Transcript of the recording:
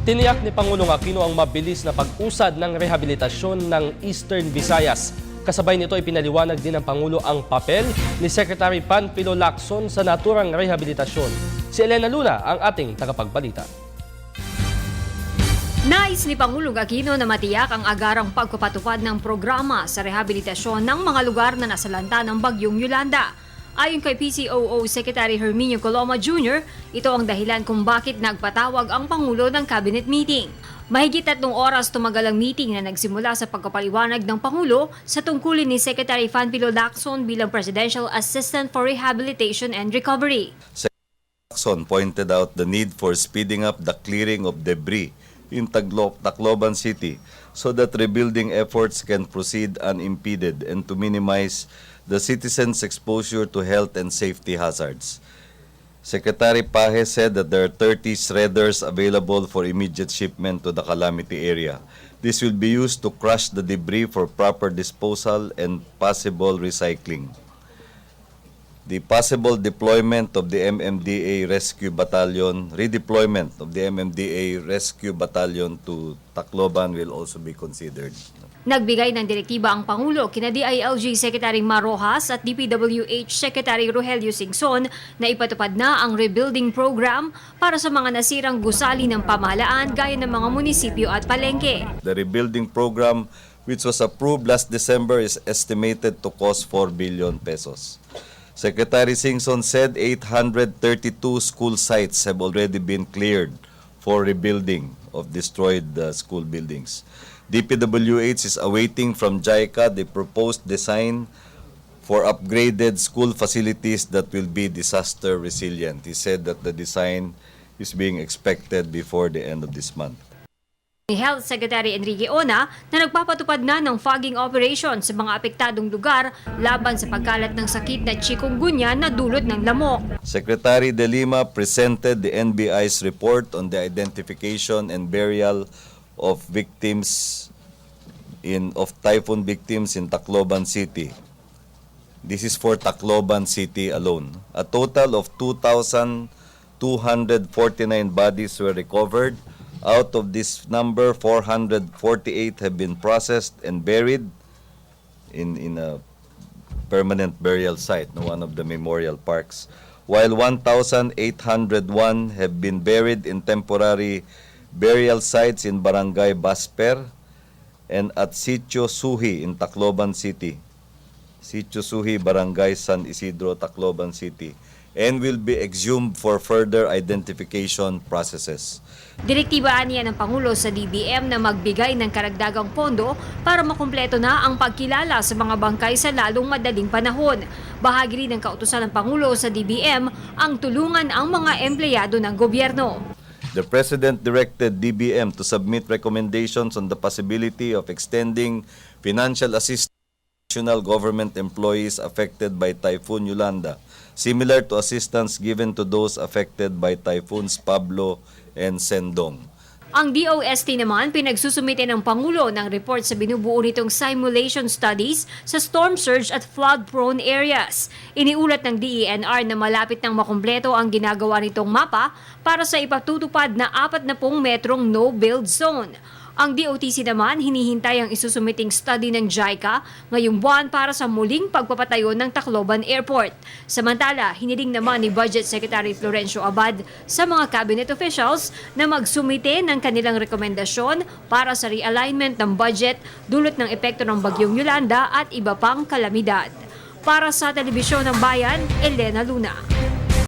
Tiniyak ni Pangulong Aquino ang mabilis na pag-usad ng rehabilitasyon ng Eastern Visayas. Kasabay nito ay pinaliwanag din ng Pangulo ang papel ni Secretary Panfilo Lacson sa naturang rehabilitasyon. Si Elena Luna ang ating tagapagbalita. Nais ni Pangulong Aquino na matiyak ang agarang pagpapatupad ng programa sa rehabilitasyon ng mga lugar na nasalanta ng Bagyong Yolanda. Ayon kay PCOO Secretary Herminio Coloma Jr., ito ang dahilan kung bakit nagpatawag ang Pangulo ng cabinet meeting. Mahigit 3 oras tumagal ang meeting na nagsimula sa pagkapaliwanag ng Pangulo sa tungkulin ni Secretary Panfilo Lacson bilang Presidential Assistant for Rehabilitation and Recovery. Lacson pointed out the need for speeding up the clearing of debris in Tacloban City so that rebuilding efforts can proceed unimpeded and to minimize the citizens' exposure to health and safety hazards. Secretary Paje said that there are 30 shredders available for immediate shipment to the calamity area. This will be used to crush the debris for proper disposal and possible recycling. The possible deployment of the MMDA Rescue Battalion, redeployment of the MMDA Rescue Battalion to Tacloban will also be considered. Nagbigay ng direktiba ang Pangulo kina DILG Secretary Mar Rojas at DPWH Secretary Rogelio Singson na ipatupad na ang rebuilding program para sa mga nasirang gusali ng pamahalaan gaya ng mga munisipyo at palengke. The rebuilding program, which was approved last December, is estimated to cost 4 billion pesos. Secretary Singson said 832 school sites have already been cleared for rebuilding of destroyed school buildings. DPWH is awaiting from JICA the proposed design for upgraded school facilities that will be disaster resilient. He said that the design is being expected before the end of this month. Ni Health Secretary Enrique Ona na nagpapatupad na ng fogging operation sa mga apektadong lugar laban sa pagkalat ng sakit na chikungunya na dulot ng lamok. Secretary De Lima presented the NBI's report on the identification and burial of typhoon victims in Tacloban City. This is for Tacloban City alone. A total of 2,249 bodies were recovered. Out of this number, 448 have been processed and buried in a permanent burial site, one of the memorial parks, while 1,801 have been buried in temporary burial sites in Barangay Basper and at Sitio Suhi in Tacloban City. Sitio Suhi, Barangay San Isidro, Tacloban City, and will be exhumed for further identification processes. Direktibaan niya ng Pangulo sa DBM na magbigay ng karagdagang pondo para makumpleto na ang pagkilala sa mga bangkay sa lalong madaling panahon. Bahagi rin ng kautusan ng Pangulo sa DBM ang tulungan ang mga empleyado ng gobyerno. The President directed DBM to submit recommendations on the possibility of extending financial assistance to national government employees affected by Typhoon Yolanda, similar to assistance given to those affected by Typhoons Pablo and Sendong. Ang DOST naman pinagsusumite ng Pangulo ng report sa binubuo nitong simulation studies sa storm surge at flood-prone areas. Iniulat ng DENR na malapit nang makumpleto ang ginagawa nitong mapa para sa ipatutupad na 40 metrong no-build zone. Ang DOTC naman hinihintay ang isusumiting study ng JICA ngayong buwan para sa muling pagpapatayo ng Tacloban Airport. Samantala, hiniling naman ni Budget Secretary Florencio Abad sa mga cabinet officials na magsumite ng kanilang rekomendasyon para sa realignment ng budget dulot ng epekto ng Bagyong Yolanda at iba pang kalamidad. Para sa Telebisyon ng Bayan, Elena Luna.